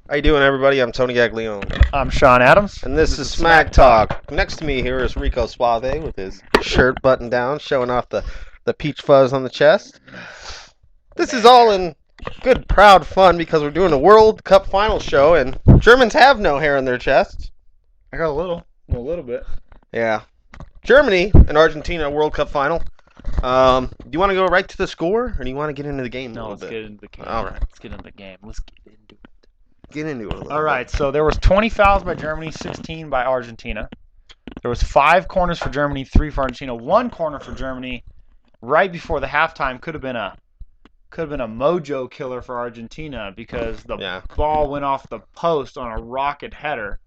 How you doing, everybody? I'm Tony Gaglione, I'm Shawn Adams. and this is Smack Talk. Next to me here is Rico Suave with his shirt buttoned down, showing off the peach fuzz on the chest. This is all in good, proud fun because we're doing a World Cup final show, and Germans have no hair on their chests. I got a little bit. Yeah. Germany and Argentina World Cup final. Do you want to go right to the score, or do you want to get into the game a No, little let's bit? get into the game. All right. Let's get into the game. Let's get into it. Get into it a little All right, so there was 20 fouls by Germany, 16 by Argentina. There was 5 corners for Germany, 3 for Argentina. 1 corner for Germany right before the halftime could have been a mojo killer for Argentina because the ball went off the post on a rocket header,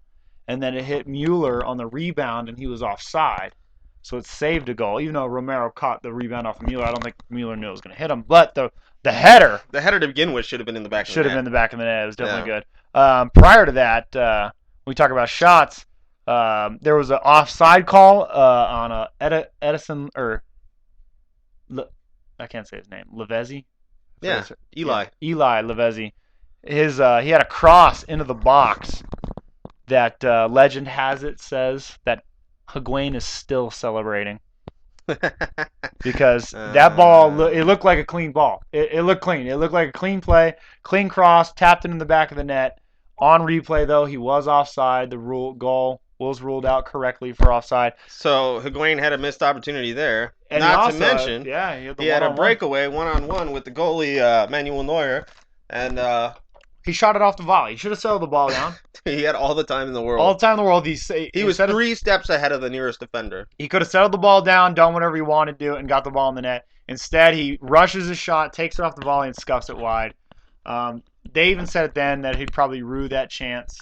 and then it hit Mueller on the rebound, and he was offside. So it saved a goal. Even though Romero caught the rebound off of Mueller, I don't think Mueller knew it was going to hit him. But the header to begin with should have been in the back of the net. should have been in the back of the net. It was definitely good. Prior to that, we talk about shots. There was an offside call on Edison or I can't say his name. Lavezzi. Yeah, Eli. Yeah, Eli Lavezzi. He had a cross into the box that legend has it says that Higuain is still celebrating because that ball it looked like a clean ball. It looked clean. It looked like a clean play, clean cross, tapped it in the back of the net. On replay though, he was offside. The goal was ruled out correctly for offside. So Higuain had a missed opportunity there. And Not to mention, he had a breakaway one-on-one with the goalie Manuel Neuer, and he shot it off the volley. He should have settled the ball down. he had all the time in the world. All the time in the world. He was 3 steps ahead of the nearest defender. He could have settled the ball down, done whatever he wanted to do, and got the ball in the net. Instead, he rushes his shot, takes it off the volley, and scuffs it wide. They even said at the end that he'd probably rue that chance.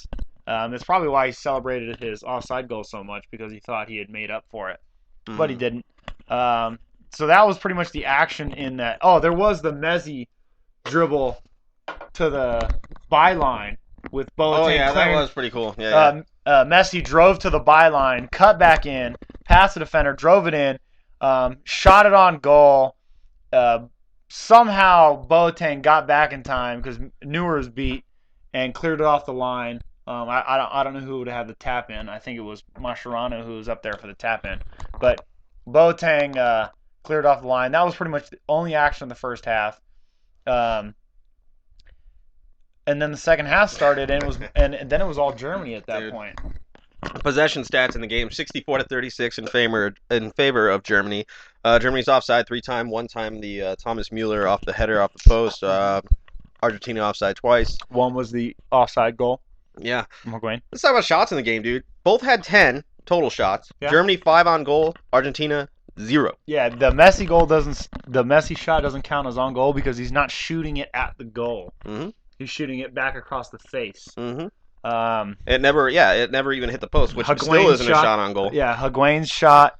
That's probably why he celebrated his offside goal so much, because he thought he had made up for it. But he didn't. So that was pretty much the action in that. Oh, there was the Messi dribble to the byline with Boateng. Oh, yeah, that was pretty cool. Yeah. Messi drove to the byline, cut back in, passed the defender, drove it in, shot it on goal. Somehow Boateng got back in time because Neuer was beat and cleared it off the line. I don't know who would have had the tap in. I think it was Mascherano who was up there for the tap in. But Boateng cleared off the line. That was pretty much the only action in the first half. And then the second half started, and then it was all Germany at that point. Possession stats in the game: 64-36 in favor of Germany. Germany's offside 3 times. 1 time the Thomas Mueller off the header off the post. Argentina offside twice. 1 was the offside goal. Yeah. Higuain. Let's talk about shots in the game, dude. Both had 10 total shots. Yeah. Germany 5 on goal. Argentina 0. Yeah, the Messi shot doesn't count as on goal because he's not shooting it at the goal. Mm-hmm. He's shooting it back across the face. Mm-hmm. It never even hit the post, which still isn't a shot on goal. Yeah, Higuain's shot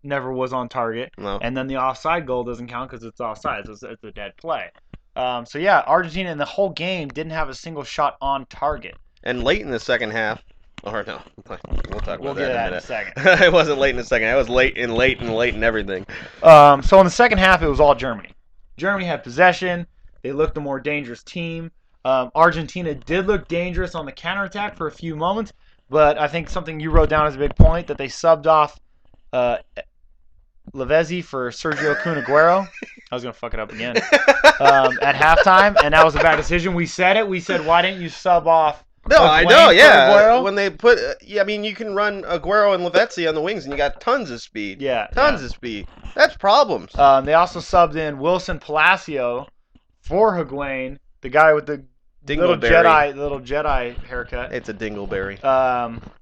never was on target. No. And then the offside goal doesn't count because it's offside. So it's a dead play. So yeah, Argentina in the whole game didn't have a single shot on target. And late in the second half, or no, we'll talk about that in a second. It wasn't late in the second. It was late and everything. So in the second half, it was all Germany. Germany had possession. They looked the more dangerous team. Argentina did look dangerous on the counterattack for a few moments, but I think something you wrote down as a big point that they subbed off Lavezzi for Sergio Kun Aguero. I was going to fuck it up again. At halftime, and that was a bad decision. We said it. We said, why didn't you sub off No, Higuain I know, yeah. Aguero? When they put, I mean, you can run Aguero and Lavezzi on the wings, and you got tons of speed. Yeah. Tons of speed. That's problems. They also subbed in Wilson Palacio for Higuain, the guy with the little Jedi haircut. It's a dingleberry.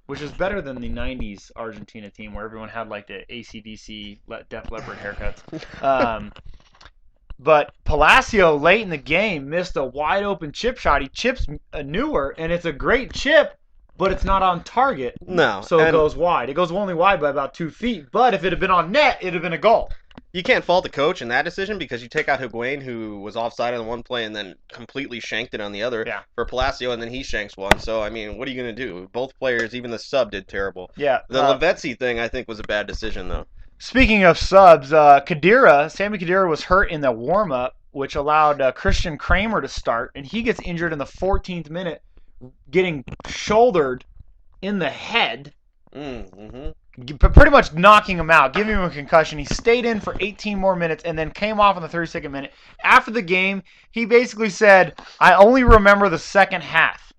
Which is better than the 90s Argentina team where everyone had like the AC/DC Def Leppard haircuts. But Palacio late in the game missed a wide open chip shot. He chips a Neuer, and it's a great chip, but it's not on target. No. So it goes wide. It goes only wide by about 2 feet. But if it had been on net, it would have been a goal. You can't fault the coach in that decision because you take out Higuain, who was offside on one play and then completely shanked it on the other for Palacio, and then he shanks one. So, I mean, what are you going to do? Both players, even the sub, did terrible. Yeah. The Lavezzi thing, I think, was a bad decision, though. Speaking of subs, Sami Khedira was hurt in the warm-up, which allowed Christian Kramer to start, and he gets injured in the 14th minute getting shouldered in the head, Mm-hmm. pretty much knocking him out, giving him a concussion. He stayed in for 18 more minutes and then came off in the 32nd minute. After the game, he basically said, "I only remember the second half."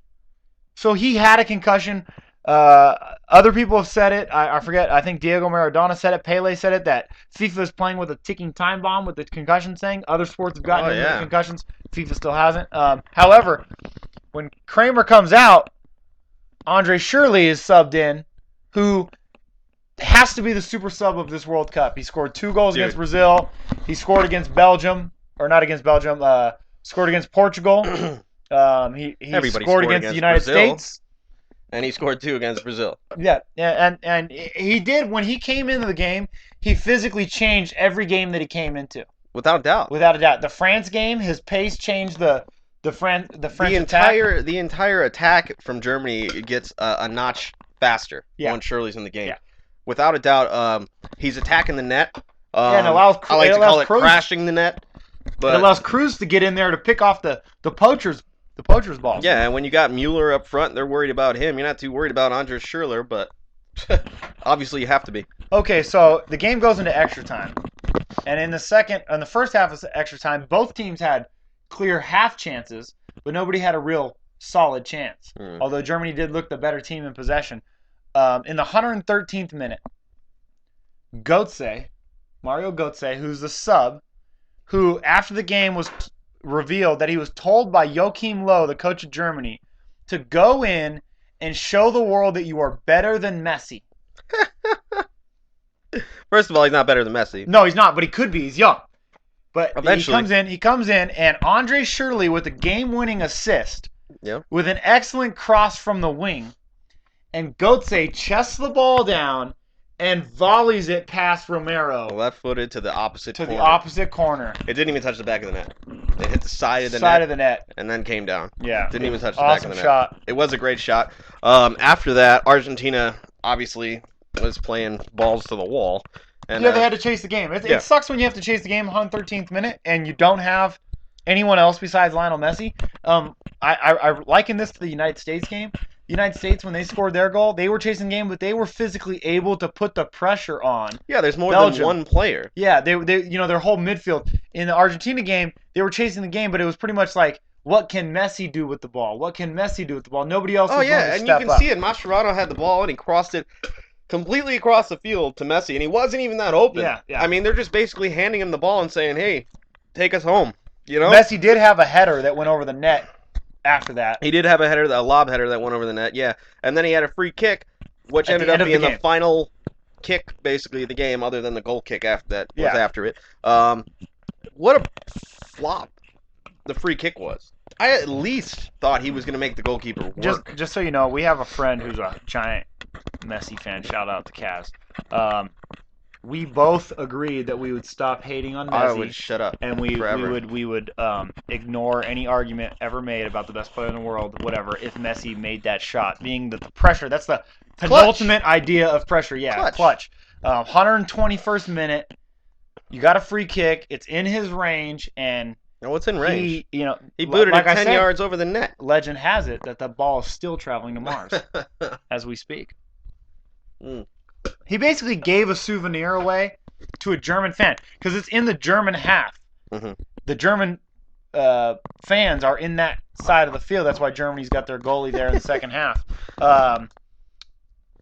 So he had a concussion. Other people have said it. I forget. I think Diego Maradona said it. Pele said it, that FIFA is playing with a ticking time bomb with the concussion thing. Other sports have gotten into the concussions. FIFA still hasn't. However, when Kramer comes out, Andre Shirley is subbed in, who has to be the super sub of this World Cup. He scored 2 goals against Brazil. He scored against Belgium, or not against Belgium. Scored against Portugal. He scored against the United States. And he scored 2 against Brazil. Yeah, and he did, when he came into the game, he physically changed every game that he came into. Without doubt. Without a doubt. The France game, his pace changed the French attack. The entire attack from Germany gets a notch faster when Shirley's in the game. Yeah. Without a doubt, he's attacking the net. And allows, I like to call it crashing the net. But it allows Cruz to get in there to pick off the poachers. The poacher's ball. Yeah, and when you got Mueller up front, they're worried about him. You're not too worried about Andre Schürrle, but obviously you have to be. Okay, so the game goes into extra time. And in the first half of extra time, both teams had clear half chances, but nobody had a real solid chance. Although Germany did look the better team in possession. In the 113th minute, Mario Götze, who's the sub, who after the game was revealed that he was told by Joachim Löw, the coach of Germany, to go in and show the world that you are better than Messi. First of all, he's not better than Messi. No, he's not, but he could be. He's young. But eventually. He comes in, and Andre Shirley with a game-winning assist, with an excellent cross from the wing, and Götze chests the ball down and volleys it past Romero. Left-footed to the opposite corner. The opposite corner. It didn't even touch the back of the net. It hit the side of the net. And then came down. Yeah. Didn't even touch the back of the net. Shot. It was a great shot. After that, Argentina obviously was playing balls to the wall. And, they had to chase the game. It sucks when you have to chase the game 113th minute and you don't have anyone else besides Lionel Messi. I liken this to the United States game. The United States, when they scored their goal, they were chasing the game, but they were physically able to put the pressure on. Yeah, there's more than one player. Yeah, they their whole midfield. In the Argentina game, they were chasing the game, but it was pretty much like, what can Messi do with the ball? What can Messi do with the ball? Nobody else was going to step up. And you can see it. Mascherano had the ball, and he crossed it completely across the field to Messi, and he wasn't even that open. Yeah. I mean, they're just basically handing him the ball and saying, hey, take us home. You know? Messi did have a header that went over the net. After that, he did have a lob header that went over the net, and then he had a free kick, which ended up being the final kick, basically, of the game, other than the goal kick after that was after it. What a flop the free kick was. I at least thought he was going to make the goalkeeper work. Just so you know, we have a friend who's a giant Messi fan. Shout out to Kaz. We both agreed that we would stop hating on Messi. I would shut up. And we would ignore any argument ever made about the best player in the world, whatever, if Messi made that shot. Being the pressure, that's the penultimate idea of pressure. Yeah, clutch. 121st minute, you got a free kick. It's in his range, and it's in range. He booted it 10 yards over the net. Legend has it that the ball is still traveling to Mars as we speak. He basically gave a souvenir away to a German fan because it's in the German half. Mm-hmm. The German fans are in that side of the field. That's why Germany's got their goalie there in the second half.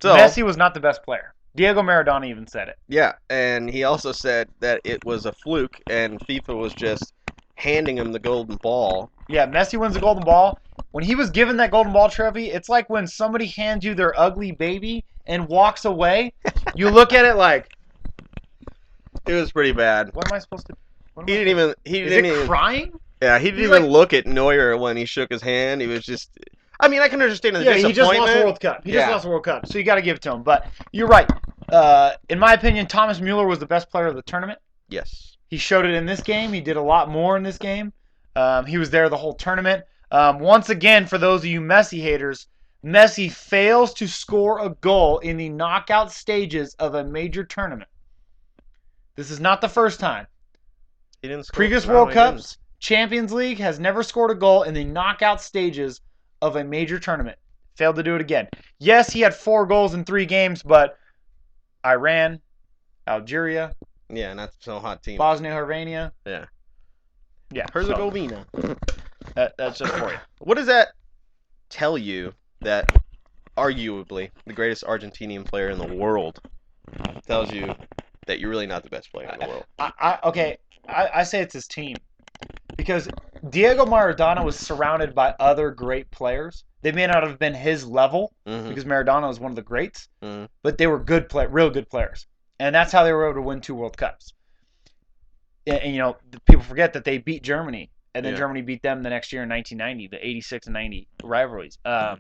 Messi was not the best player. Diego Maradona even said it. Yeah, and he also said that it was a fluke and FIFA was just handing him the golden ball. Yeah, Messi wins the golden ball. When he was given that golden ball trophy, it's like when somebody hands you their ugly baby and walks away. You look at it like, it was pretty bad. What am I supposed to? He didn't even crying? Yeah, he didn't even look at Neuer when he shook his hand. He was just. I mean, I can understand the disappointment. He just lost the World Cup. He just lost the World Cup, so you got to give it to him. But you're right. In my opinion, Thomas Mueller was the best player of the tournament. Yes. He showed it in this game. He did a lot more in this game. He was there the whole tournament. Once again, for those of you Messi haters, Messi fails to score a goal in the knockout stages of a major tournament. This is not the first time. He didn't score. Previous World Cups, Champions League has never scored a goal in the knockout stages of a major tournament. Failed to do it again. Yes, he had 4 goals in 3 games, but Iran, Algeria, not so hot team. Bosnia-Herzegovina. Yeah. Yeah. Herzegovina. So that's just for you. What does that tell you that arguably the greatest Argentinian player in the world tells you that you're really not the best player in the world? I say it's his team. Because Diego Maradona was surrounded by other great players. They may not have been his level, because Maradona was one of the greats, but they were real good players. And that's how they were able to win 2 World Cups. And people forget that they beat Germany, and then Germany beat them the next year in 1990, the 86 and 90 rivalries. I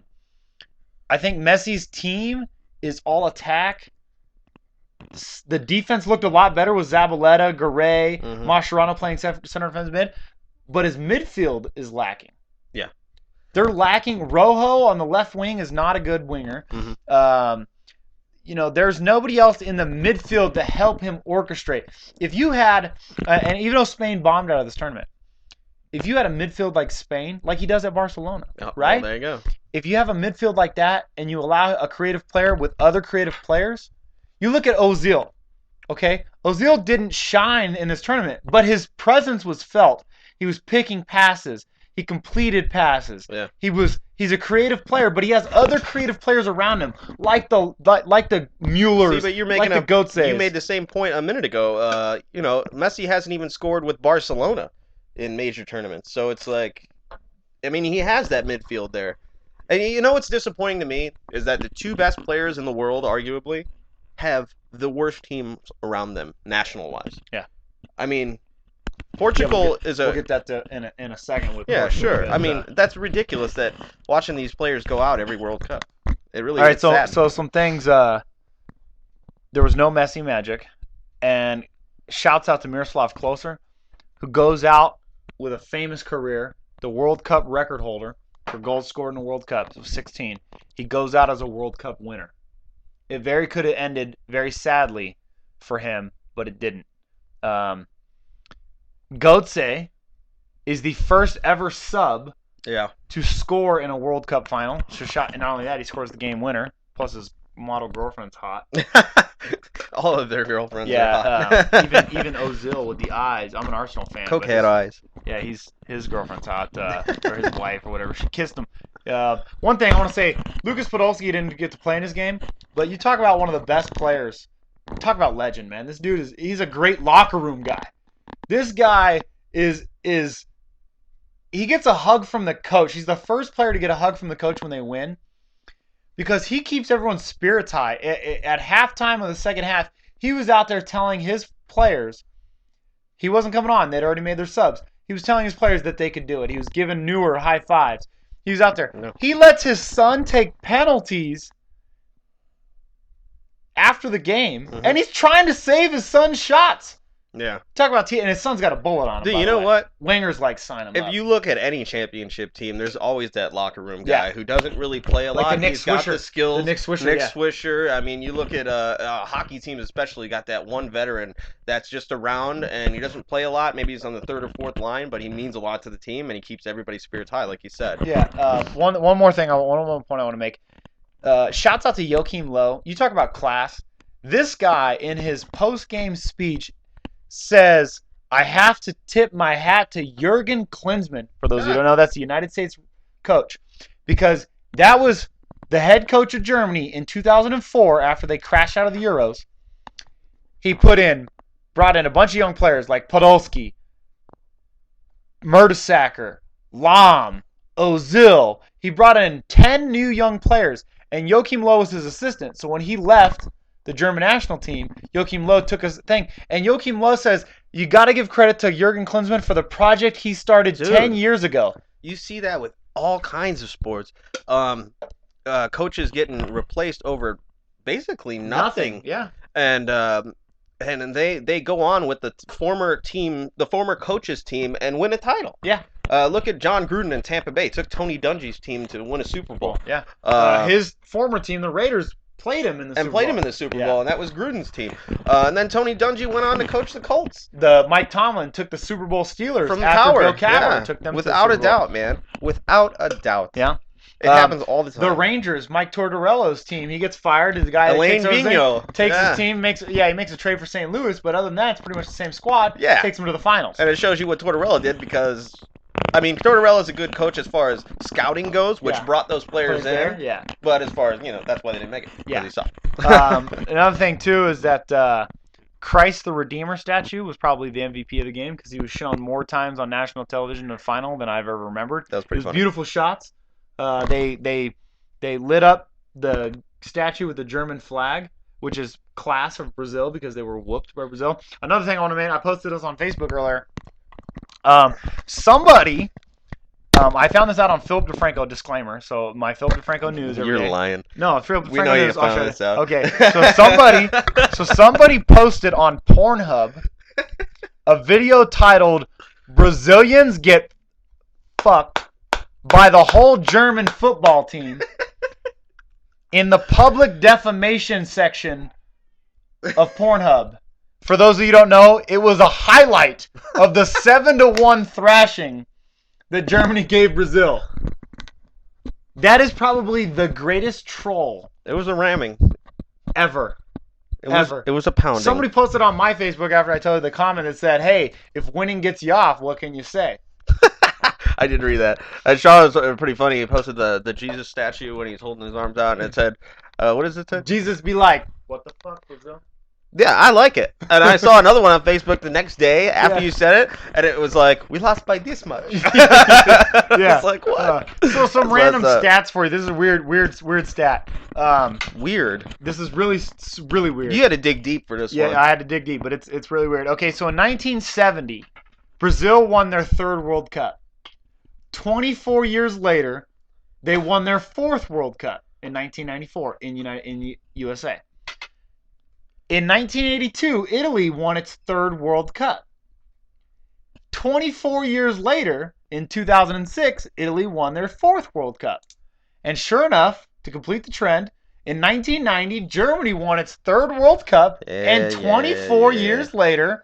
think Messi's team is all attack. The defense looked a lot better with Zabaleta, Garay, Mascherano playing center defensive mid, but his midfield is lacking. Yeah. They're lacking. Rojo on the left wing is not a good winger. There's nobody else in the midfield to help him orchestrate. If you had, and even though Spain bombed out of this tournament, if you had a midfield like Spain, like he does at Barcelona, right? Well, there you go. If you have a midfield like that and you allow a creative player with other creative players, you look at Ozil, okay? Ozil didn't shine in this tournament, but his presence was felt. He was picking passes. He completed passes. Yeah. He's a creative player, but he has other creative players around him, like the Muellers, but you're making like the Götzes. You made the same point a minute ago. Messi hasn't even scored with Barcelona in major tournaments. So it's like, I mean, he has that midfield there. And you know what's disappointing to me is that the 2 best players in the world, arguably, have the worst teams around them, national-wise. Yeah. I mean, Portugal is a... We'll get that in a second. With Yeah, Portugal, sure. because, I mean, that's ridiculous that watching these players go out every World Cup. It really all right, is sad. so some things... there was no Messi magic, and shouts out to Miroslav Klose, who goes out with a famous career, the World Cup record holder for goals scored in the World Cup, so 16. He goes out as a World Cup winner. It very could have ended very sadly for him, but it didn't. Götze is the first ever sub to score in a World Cup final. And not only that, he scores the game winner, plus his model girlfriend's hot. All of their girlfriends are hot. even Ozil with the eyes. I'm an Arsenal fan. Cokehead eyes. Yeah, his girlfriend's hot, or his wife or whatever. She kissed him. One thing I want to say, Lucas Podolski didn't get to play in his game, but you talk about one of the best players. Talk about legend, man. This dude he's a great locker room guy. This guy is he gets a hug from the coach. He's the first player to get a hug from the coach when they win, because he keeps everyone's spirits high. At halftime of the second half, he was out there telling his players, he wasn't coming on. They'd already made their subs. He was telling his players that they could do it. He was giving Neuer high fives. He was out there. No. He lets his son take penalties after the game, and he's trying to save his son's shots. Yeah. Talk about and his son's got a bullet on him. Dude, you know what? Wingers like sign him up. If you look at any championship team, there's always that locker room guy who doesn't really play a like lot. The Nick He's Swisher. got the skills. The Nick Swisher. Nick Swisher. I mean, you look at hockey teams, especially, got that one veteran that's just around, and he doesn't play a lot. Maybe he's on the 3rd or 4th line, but he means a lot to the team, and he keeps everybody's spirits high, like you said. Yeah. One more thing. One more point I want to make. Shouts out to Joachim Low. You talk about class. This guy, in his post-game speech, says, I have to tip my hat to Jurgen Klinsmann. For those who don't know, that's the United States coach. Because that was the head coach of Germany in 2004 after they crashed out of the Euros. He brought in a bunch of young players like Podolski, Mertesacker, Lahm, Ozil. He brought in 10 new young players, and Joachim Low was his assistant. So when he left the German national team, Joachim Low took his thing. And Joachim Low says, you got to give credit to Jurgen Klinsmann for the project he started 10 years ago. You see that with all kinds of sports. Coaches getting replaced over basically nothing. Yeah. And they go on with the former coach's team, and win a title. Yeah. Look at John Gruden in Tampa Bay. Took Tony Dungy's team to win a Super Bowl. Yeah. His former team, the Raiders, played him in the Super Bowl, and that was Gruden's team. And then Tony Dungy went on to coach the Colts. Mike Tomlin took the Super Bowl Steelers from after Cowher. Bill Cowher took them without to the a Super Bowl. doubt, man. Without a doubt. Yeah. It happens all the time. The Rangers, Mike Tortorella's team, he gets fired. The guy Elaine that takes Vigneault. his team, makes a trade for St. Louis, but other than that, it's pretty much the same squad. Yeah. Takes them to the finals. And it shows you what Tortorella did because, I mean, Tortorella's a good coach as far as scouting goes, which brought those players in. Yeah. But as far as, that's why they didn't make it. Yeah. He sucked. Another thing, too, is that Christ the Redeemer statue was probably the MVP of the game because he was shown more times on national television in the final than I've ever remembered. That was pretty funny. Beautiful shots. They lit up the statue with the German flag, which is class of Brazil because they were whooped by Brazil. Another thing I want to mention, I posted this on Facebook earlier. Somebody, I found this out on Philip DeFranco, disclaimer. So my Philip DeFranco news every day. You're lying. No, Philip DeFranco we know news. you found this out. Okay, so somebody posted on Pornhub a video titled "Brazilians Get Fucked by the Whole German Football Team" in the public defamation section of Pornhub. For those of you who don't know, it was a highlight of the 7-1 thrashing that Germany gave Brazil. That is probably the greatest troll. It was a ramming. Ever. It was a pounding. Somebody posted on my Facebook after I told you the comment that said, "Hey, if winning gets you off, what can you say?" I did read that. And Shawn was pretty funny. He posted the Jesus statue when he's holding his arms out, and it said, what does it say? Jesus be like, "What the fuck, Brazil?" Yeah, I like it. And I saw another one on Facebook the next day after you said it, and it was like, we lost by this much. Yeah. It's like, what? So some random stats for you. This is a weird stat. Weird. This is really weird. You had to dig deep for this one. Yeah, I had to dig deep, but it's really weird. Okay, so in 1970, Brazil won their third World Cup. 24 years later, they won their fourth World Cup in 1994 in USA. In 1982, Italy won its third World Cup. 24 years later, in 2006, Italy won their fourth World Cup. And sure enough, to complete the trend, in 1990, Germany won its third World Cup, and 24 years later,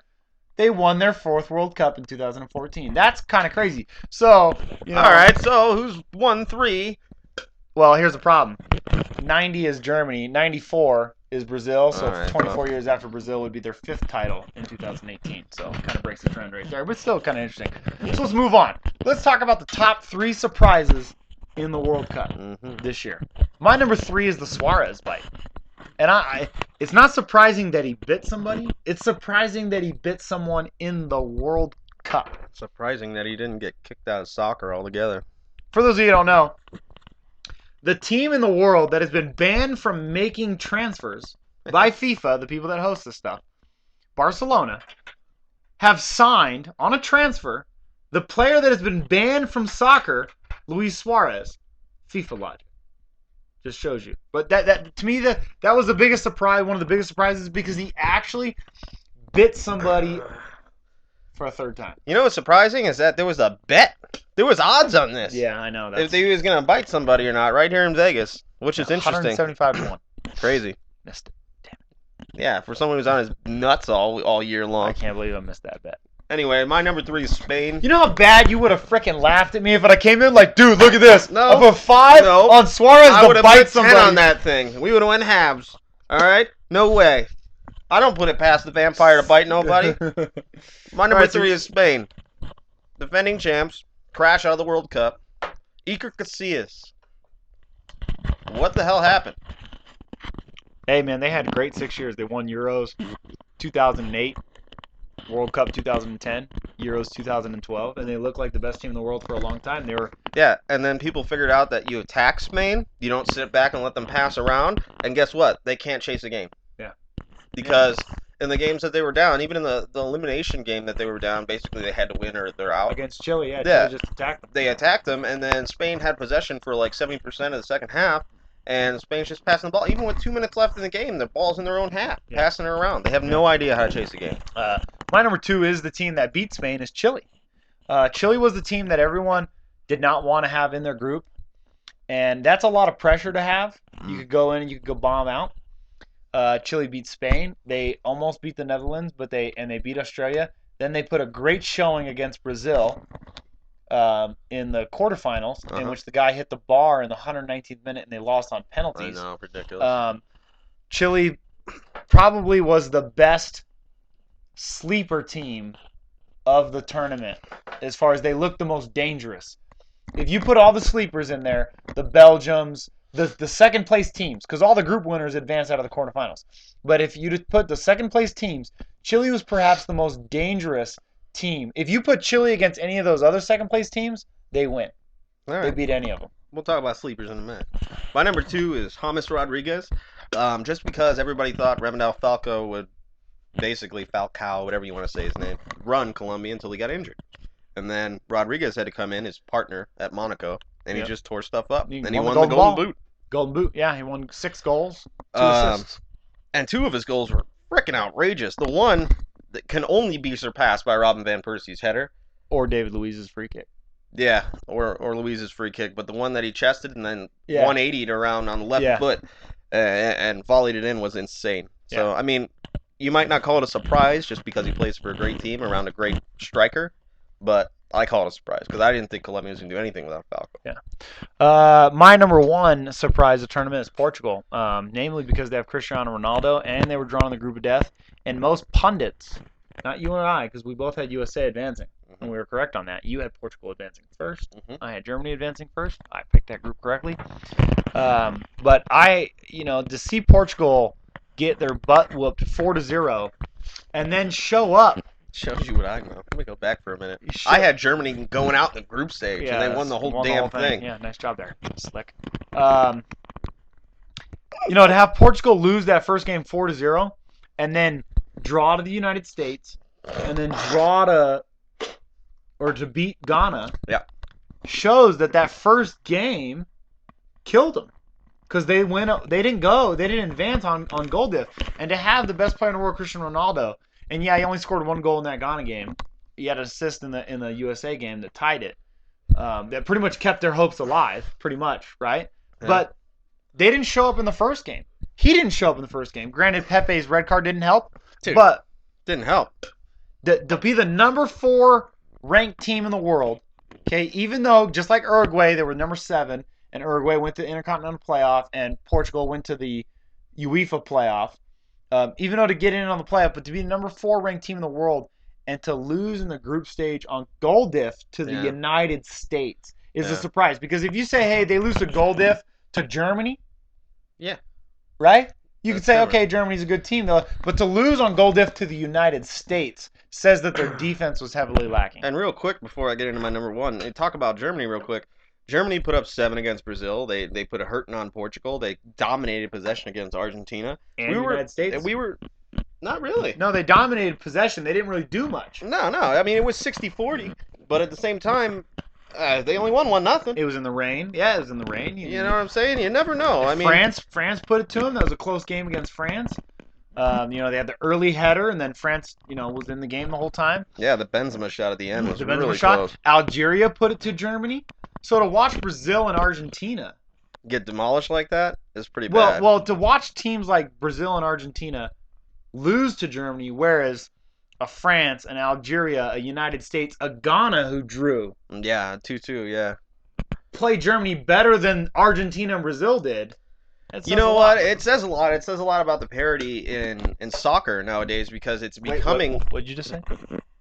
they won their fourth World Cup in 2014. That's kind of crazy. So, all right, so who's won 3? Well, here's the problem. 90 is Germany, 94 is Brazil, so 24 years after Brazil would be their 5th title in 2018. So it kind of breaks the trend right there, but still kind of interesting. So let's move on. Let's talk about the top 3 surprises in the World Cup this year. My number 3 is the Suarez bite. And it's not surprising that he bit somebody. It's surprising that he bit someone in the World Cup. Surprising that he didn't get kicked out of soccer altogether. For those of you who don't know, the team in the world that has been banned from making transfers by FIFA, the people that host this stuff, Barcelona, have signed on a transfer the player that has been banned from soccer, Luis Suarez. FIFA logic. Just shows you. But that to me, that was the biggest surprise, one of the biggest surprises, because he actually bit somebody for a third time. You know what's surprising is that there was a bet. There was odds on this. Yeah, I know. If he was going to bite somebody or not, right here in Vegas, which is interesting. 175 to 1. Crazy. Missed it. Damn it. Yeah, for someone who's on his nuts all year long. I can't believe I missed that bet. Anyway, my number 3 is Spain. You know how bad you would have freaking laughed at me if I came in like, dude, look at this. No. I put 5 on Suarez I would to have bite put 10 somebody. on that thing. We would have went halves. All right? No way. I don't put it past the vampire to bite nobody. My number 3 is Spain. Defending champs. Crash out of the World Cup. Iker Casillas. What the hell happened? Hey, man, they had great 6 years. They won Euros 2008, World Cup 2010, Euros 2012, and they looked like the best team in the world for a long time. They were... Yeah, and then people figured out that you attack Spain, you don't sit back and let them pass around, and guess what? They can't chase a game. Yeah. Because in the games that they were down, even in the elimination game that they were down, basically they had to win or they're out. Against Chile, Yeah. Chile just attacked them. They attacked them, and then Spain had possession for like 70% of the second half, and Spain's just passing the ball. Even with 2 minutes left in the game, the ball's in their own half, passing it around. They have no idea how to chase a game. My number 2 is the team that beat Spain is Chile. Chile was the team that everyone did not want to have in their group, and that's a lot of pressure to have. You could go in and you could go bomb out. Chile beat Spain. They almost beat the Netherlands, but they beat Australia. Then they put a great showing against Brazil. in the quarterfinals, in Uh-huh. which the guy hit the bar in the 119th minute and they lost on I penalties. know, ridiculous. Chile probably was the best sleeper team of the tournament as far as they looked the most dangerous. If you put all the sleepers in there, the Belgiums, the second place teams, because all the group winners advanced out of the quarterfinals. But if you just put the second place teams, Chile was perhaps the most dangerous team. If you put Chile against any of those other second place teams, they win. All They right. beat any of them. We'll talk about sleepers in a minute. My number 2 is James Rodriguez. Just because everybody thought Remendal Falco would basically Falcao, whatever you want to say his name, run Colombia until he got injured. And then Rodriguez had to come in, his partner at Monaco, and he Yep. just tore stuff up. He And he won won the the Golden Golden Boot. Golden Boot, yeah, he won 6 goals, 2 Um, assists. and 2 of his goals were freaking outrageous. The one that can only be surpassed by Robin Van Persie's header. Or David Luiz's free kick. Yeah, or Luiz's free kick, but the one that he chested and then Yeah. 180'd around on the left Yeah. foot and volleyed it in was insane. So, Yeah. I mean, you might not call it a surprise just because he plays for a great team around a great striker, but I call it a surprise because I didn't think Colombia was going to do anything without Falco. My number 1 surprise of the tournament is Portugal, namely because they have Cristiano Ronaldo and they were drawn in the group of death. And most pundits, not you and I, because we both had USA advancing, and we were correct on that. You had Portugal advancing first. Mhm. I had Germany advancing first. I picked that group correctly. But to see Portugal get their butt whooped 4-0 and then show up. Shows you what I know. Let me go back for a minute. You I show- had Germany going out in the group stage, and they won the whole damn thing. Yeah, nice job there, Slick. To have Portugal lose that first game 4-0, and then draw to the United States, and then to beat Ghana, Yeah. shows that first game killed them. Because they didn't advance on goal diff, and to have the best player in the world, Cristiano Ronaldo. And yeah, he only scored 1 goal in that Ghana game. He had an assist in the USA game that tied it. That pretty much kept their hopes alive, pretty much, right? Yeah. But they didn't show up in the first game. He didn't show up in the first game. Granted, Pepe's red card didn't help, Dude. but Didn't help. to be the number 4 ranked team in the world, okay, even though just like Uruguay, they were number 7, and Uruguay went to the Intercontinental Playoff, and Portugal went to the UEFA Playoff. Even though to get in on the playoff, but to be the number 4 ranked team in the world and to lose in the group stage on goal diff to the Yeah. United States is a Yeah. surprise. Because if you say, hey, they lose to goal diff to Germany, Yeah. right? You could That's say, different. okay, Germany's a good team, though. But to lose on goal diff to the United States says that their defense was heavily lacking. And real quick, before I get into my number 1, talk about Germany real quick. Germany put up 7 against Brazil. They put a hurting on Portugal. They dominated possession against Argentina. And the United States? We were not really. No, they dominated possession. They didn't really do much. No. I mean, it was 60-40, but at the same time, they only won 1-0. It was in the rain. Yeah, it was in the rain. You know what I'm saying? You never know. I mean, France put it to them. That was a close game against France. They had the early header, and then France, was in the game the whole time. yeah, the Benzema shot at the end was The Benzema really shot. close. Algeria put it to Germany. So to watch Brazil and Argentina, Get demolished like that is pretty well, bad. well, to watch teams like Brazil and Argentina lose to Germany, whereas a France, an Algeria, a United States, a Ghana who drew Yeah, 2-2, yeah. play Germany better than Argentina and Brazil did. That You says know a lot. what? It says a lot. It says a lot about the parity in soccer nowadays because it's becoming What'd you just say?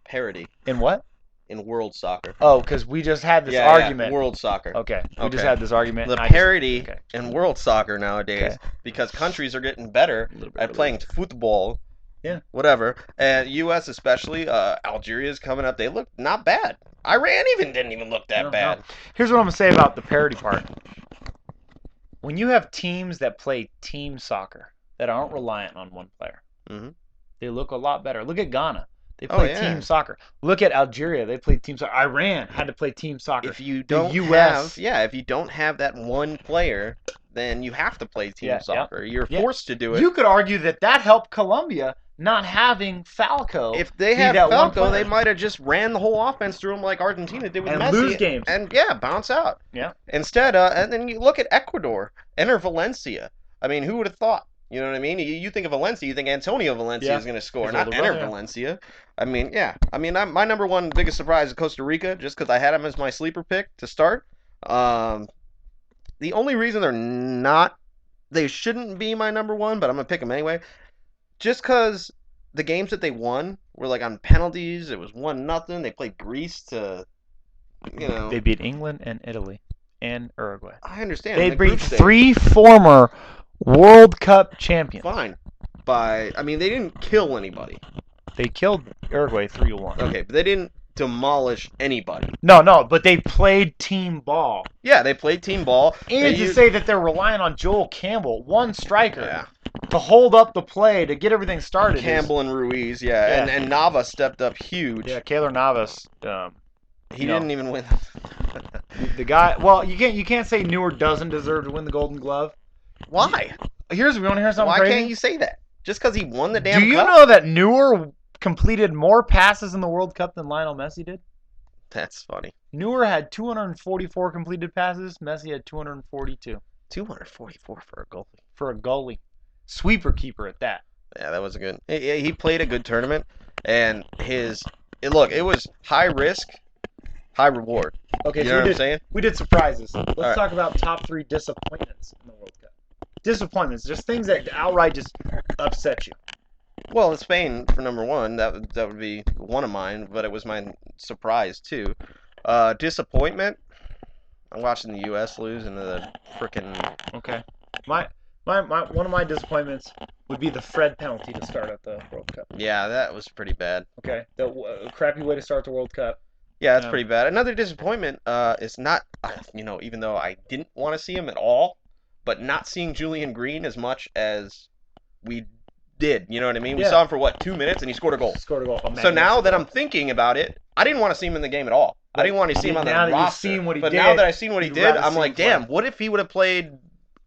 parity In what? in world soccer. Oh, because we just had this Yeah, argument. world soccer. Okay, we Okay. just had this argument. The and I just- parity okay. in world soccer nowadays Okay. because countries are getting better A little bit at playing football. Yeah. Whatever. And U.S. especially, Algeria's coming up. They look not bad. Iran didn't even look that No, bad. no. Here's what I'm gonna say about the parity part. When you have teams that play team soccer that aren't reliant on one player, Mhm. they look a lot better. Look at Ghana. They Oh, play yeah. team soccer. Look at Algeria. They played team soccer. Iran had to play team soccer. If you don't US. if you don't have that one player, then you have to play team Yeah, soccer. You're Yeah. forced to do it. You could argue that helped Colombia not having Falco. If they be had that one Falco, player. they might have just ran the whole offense through them like Argentina did with And Messi. lose games. And yeah, bounce out. Yeah. Instead, and then you look at Ecuador. Enter Valencia. I mean, who would have thought? You know what I mean? You think of Valencia, you think Antonio Valencia Yeah. is going to score, His not older Enter brother, yeah. Valencia. I mean, yeah. I mean, my number one biggest surprise is Costa Rica, just because I had him as my sleeper pick to start. Um, the only reason they shouldn't be my number one, but I'm gonna pick them anyway, just because the games that they won were like on penalties. It was 1-0. They played Greece to, They beat England and Italy and Uruguay. I understand. They in the group beat stage, 3 former World Cup champions. fine. I mean, they didn't kill anybody. They killed Uruguay 3-1. Okay, but they didn't demolish anybody. No, but they played team ball. Yeah, they played team ball. And to say that they're relying on Joel Campbell, one striker, Yeah. to hold up the play, to get everything started. Campbell and Ruiz, yeah. Yeah. And Nava stepped up huge. Yeah, Keylor Navas. He didn't even win. The guy. Well, you can't say Neuer doesn't deserve to win the Golden Glove. Why? We want to hear something Why crazy? can't you say that? Just because he won the damn Do you cup? know that Neuer completed more passes in the World Cup than Lionel Messi did? That's funny. Neuer had 244 completed passes. Messi had 242. 244 for a goalie. For a goalie. Sweeper keeper at that. Yeah, that was a good. He played a good tournament, and it was high risk, high reward. Okay, You so know what I'm saying? we did surprises. Let's right. talk about top 3 disappointments in the World Cup. Disappointments, just things that outright just upset you. Well, Spain for number one. That would be one of mine, but it was my surprise too. Disappointment. I'm watching the U.S. lose into the frickin'. Okay. My one of my disappointments would be the Fred penalty to start at the World Cup. Yeah, that was pretty bad. Okay, the crappy way to start the World Cup. Yeah, that's pretty bad. Another disappointment is not, even though I didn't want to see him at all, but not seeing Julian Green as much as we did. You know what I mean? We Yeah. saw him for 2 minutes and he scored a goal. Scored a goal. So now that I'm thinking about it, I didn't want to see him in the game at all. I didn't want to see him on the Now that you've roster. seen what he But did, now that I've seen what he you'd did, rather I'm see like, him play. damn, what if he would have played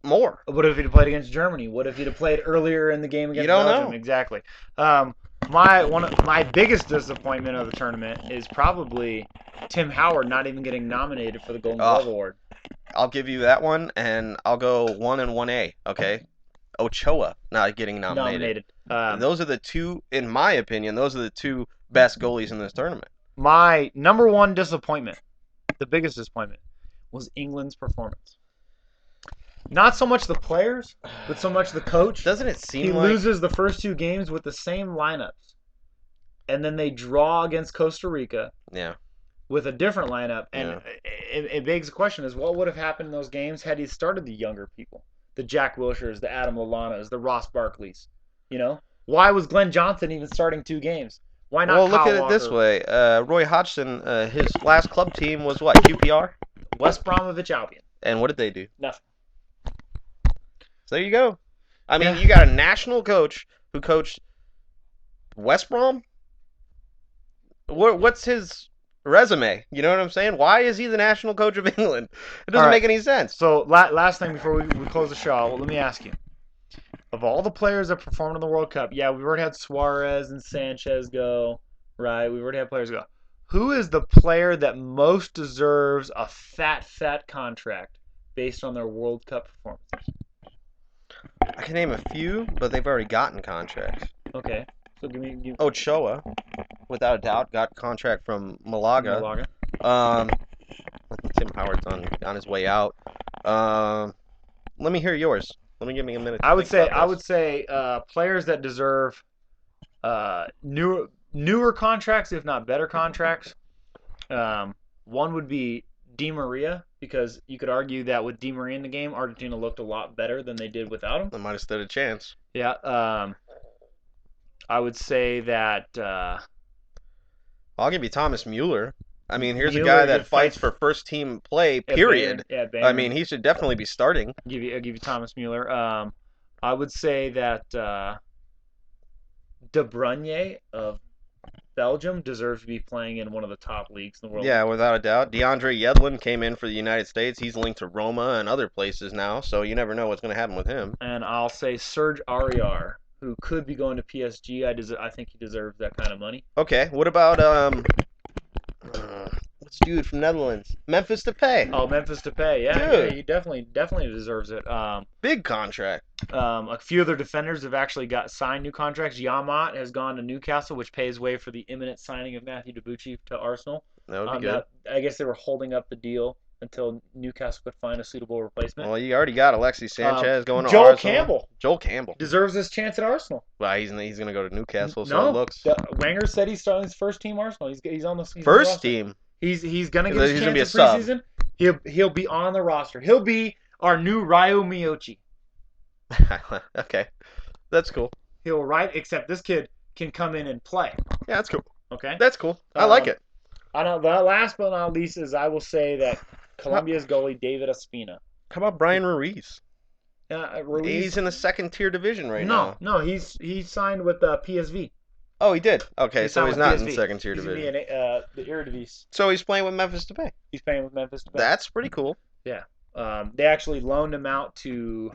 more? What if he'd have played against Germany? What if he'd have played earlier in the game against You don't Belgium? know. Exactly. One of my biggest disappointment of the tournament is probably Tim Howard not even getting nominated for the Golden Glove Award. I'll give you that one, and I'll go 1 and 1A. Okay, Ochoa not getting nominated. Those are the two, in my opinion, those are the two best goalies in this tournament. My number one disappointment, the biggest disappointment, was England's performance. Not so much the players, but so much the coach. Doesn't it seem He like loses the first 2 games with the same lineups, and then they draw against Costa Rica. Yeah. With a different lineup, and it begs the question: is what would have happened in those games had he started the younger people, the Jack Wilshers, the Adam Lallanas, the Ross Barkleys? Why was Glenn Johnson even starting 2 games? Why not? Well, look Kyle at it Walker? this way: Roy Hodgson, his last club team was what? QPR. West Bromwich Albion. And what did they do? Nothing. So there you go. I mean, you got a national coach who coached West Brom. What's his resume? You know what I'm saying? Why is he the national coach of England? It doesn't make any sense. So last thing before we close the show, let me ask you: of all the players that performed in the World Cup, we've already had Suarez and Sanchez go, right? We've already had players go. Who is the player that most deserves a fat contract based on their World Cup performances? I can name a few, but they've already gotten contracts. Okay. So give me. Ochoa, without a doubt, got contract from Malaga. Tim Howard's on his way out. Let me hear yours. Give me a minute. I would say players that deserve newer contracts, if not better contracts. One would be Di Maria, because you could argue that with Di Maria in the game, Argentina looked a lot better than they did without him. They might have stood a chance. Yeah. I would say that. I'll give you Thomas Mueller. I mean, here's Mueller, a guy that fights for first team play. Period. Bayern. I mean, he should definitely be starting. I'll give you Thomas Mueller. I would say that De Bruyne of Belgium deserves to be playing in one of the top leagues in the world. Yeah, without a doubt. DeAndre Yedlin came in for the United States. He's linked to Roma and other places now, so you never know what's going to happen with him. And I'll say Serge Aurier, who could be going to PSG. I think he deserves that kind of money. Okay, what about what's Netherlands. Dude from Netherlands. Memphis Depay. Oh, Memphis Depay. Yeah, Dude. he definitely deserves it. Big contract. A few other defenders have actually got signed new contracts. Yamat has gone to Newcastle, which paves way for the imminent signing of Matthew Debuchy to Arsenal. That would be good. I guess they were holding up the deal until Newcastle could find a suitable replacement. Well, you already got Alexis Sanchez going to Joel Arsenal. Campbell. Joel Campbell Deserves his chance at Arsenal. Well, he's going to go to Newcastle, so No, it looks. Wenger said he's starting his first team Arsenal. He's on the First team. He's gonna get his He's gonna chance be a in preseason. He'll be on the roster. He'll be our new Ryo Miyochi. Okay, that's cool. He'll except this kid can come in and play. Yeah, that's cool. Okay, that's cool. I like it. I know. The last but not least is I will say that Colombia's goalie David Ospina. How about Brian Ruiz? Ruiz? He's in the second tier division right now. No, he's signed with PSV. Oh, he did. Okay, so he's not PSV. in second tier division. He's in the Eredivisie. So he's playing with Memphis Depay. He's playing with Memphis Depay. That's pretty cool. Yeah. They actually loaned him out to.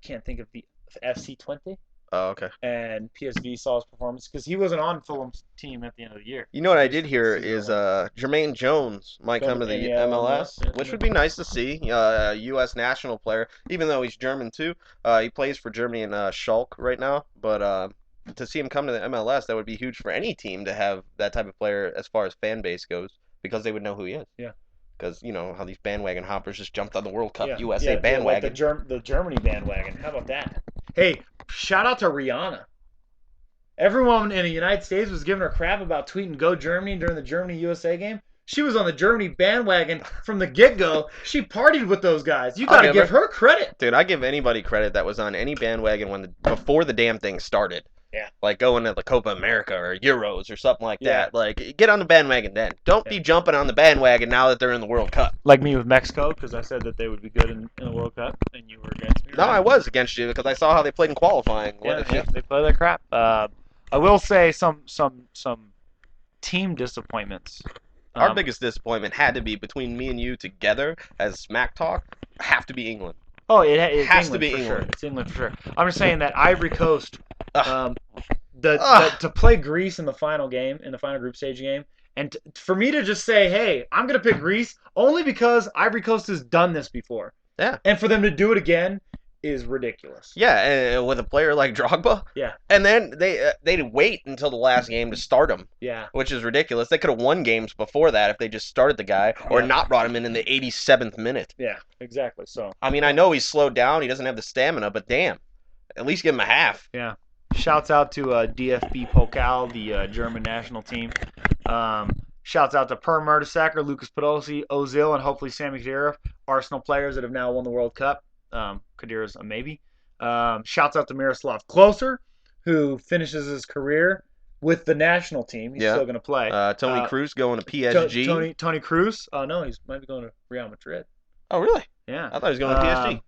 Can't think of the FC Twente. Oh, okay. And PSV saw his performance because he wasn't on Fulham's team at the end of the year. You know what I did hear is Jermaine Jones might come to the MLS, which would be nice to see. A U.S. national player, even though he's German too. He plays for Germany in Schalke right now, but to see him come to the MLS, that would be huge for any team to have that type of player as far as fan base goes, because they would know who he is. Yeah. Because you know how these bandwagon hoppers just jumped on the World Cup USA bandwagon. Like the Germany bandwagon. How about that? Hey, shout out to Rihanna. Everyone in the United States was giving her crap about tweeting "Go Germany" during the Germany-USA game. She was on the Germany bandwagon from the get-go. She partied with those guys. You got to give her credit. Dude, I give anybody credit that was on any bandwagon before the damn thing started. Yeah. Like going to the Copa America or Euros or something like that. Like, get on the bandwagon then. Don't be jumping on the bandwagon now that they're in the World Cup. Like me with Mexico, because I said that they would be good in the World Cup, and you were against me. No, I was against you because I saw how they played in qualifying. Yeah, they play like crap. I will say some team disappointments. Our biggest disappointment had to be between me and you together as Smack Talk, have to be England. Oh, it has to be England. Sure. It's England for sure. I'm just saying that Ivory Coast, to play Greece in the final game, in the final group stage game, and for me to just say, hey, I'm going to pick Greece only because Ivory Coast has done this before. Yeah. And for them to do it again is ridiculous. Yeah, and with a player like Drogba. Yeah. And then they'd wait until the last game to start him. Yeah. Which is ridiculous. They could have won games before that if they just started the guy or not brought him in the 87th minute. Yeah, exactly. So. I mean, I know he's slowed down. He doesn't have the stamina, but damn. At least give him a half. Yeah. Shouts out to DFB Pokal, the German national team. Shouts out to Per Mertesacker, Lucas Podolski, Ozil, and hopefully Sami Khedira, Arsenal players that have now won the World Cup. Khedira's a maybe. Shouts out to Miroslav Klose, who finishes his career with the national team. He's still going to play. Tony Kroos going to PSG. Tony Kroos? Oh, no, he might be going to Real Madrid. Oh, really? Yeah. I thought he was going to PSG.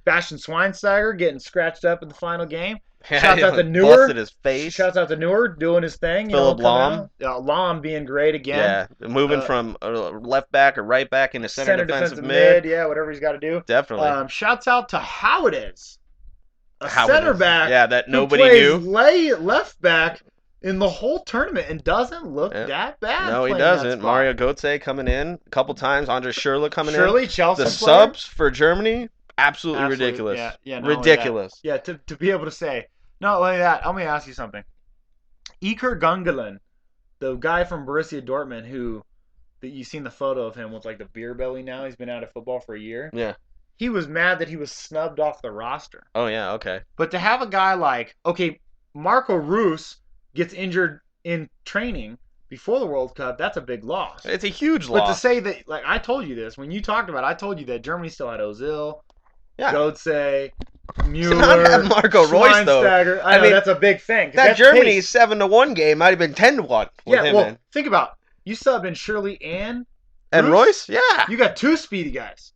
Bastian Schweinsteiger getting scratched up in the final game. Shouts out to Neuer. Busted his face. Shouts out to Neuer doing his thing. Philip Lahm. Lahm being great again. Yeah, moving from left back or right back into center defensive mid. Yeah, whatever he's got to do. Definitely. Shouts out to Howardis, center back. Yeah, that nobody knew. Left back in the whole tournament and doesn't look that bad. No, he doesn't. Mario Götze coming in a couple times. Andre Schürrle coming in. Chelsea. The subs for Germany. Absolutely ridiculous. Yeah, ridiculous. Yeah, to be able to say, not only that, let me ask you something. Iker Gundogan, the guy from Borussia Dortmund that you've seen the photo of him with like the beer belly now, he's been out of football for a year. Yeah. He was mad that he was snubbed off the roster. Oh, yeah, okay. But to have a guy like, Marco Reus gets injured in training before the World Cup, that's a big loss. It's a huge loss. But to say that, like I told you this, when you talked about it, I told you that Germany still had Ozil, Götze, Mueller, to not have Marco Reus, though. I mean, that's a big thing. That Germany 7-1 game might have been 10-1. Think about it. You subbed in Shirley and Reus? Yeah. You got two speedy guys.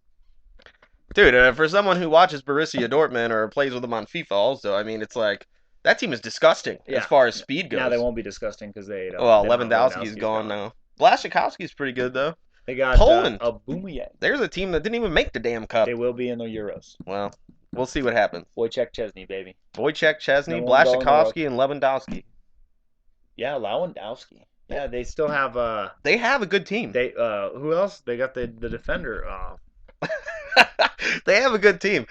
Dude, for someone who watches Borussia Dortmund or plays with them on FIFA also, I mean, it's like, that team is disgusting as far as speed goes. Now they won't be disgusting because they... Lewandowski's gone now. Blaszczykowski's pretty good, though. They got Poland. Aubameyang. There's a team that didn't even make the damn cup. They will be in the Euros. Well, we'll see what happens. Wojciech Szczesny, baby. Wojciech Szczesny, Blaszczykowski, and Lewandowski. Yeah, Lewandowski. Yeah, they still have They have a good team. they who else? They got the defender. They have a good team.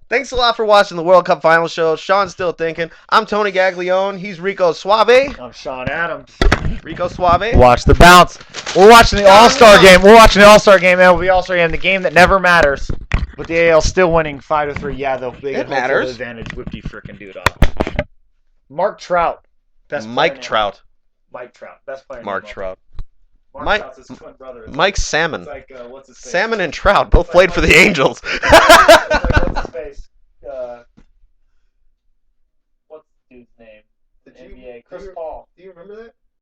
Thanks a lot for watching the World Cup Final Show. Sean's still thinking. I'm Tony Gaglione. He's Rico Suave. I'm Shawn Adams. Rico Suave. Watch the bounce. We're watching the All-Star game. We're watching the All-Star game, man. We'll be All-Star game, the game that never matters. But the AL still winning 5-3. Yeah, they get home matters. field advantage. Whippy frickin' dude off. Mark Trout. Best Mike player Trout. Mike Trout. Best player. Mark Trout. Mark Trout's his twin brother. Mike Salmon. It's like, what's his face? Salmon and Trout both played for the Angels. It's like, what's his face? What's the dude's name? NBA. Chris Paul. Do you remember that?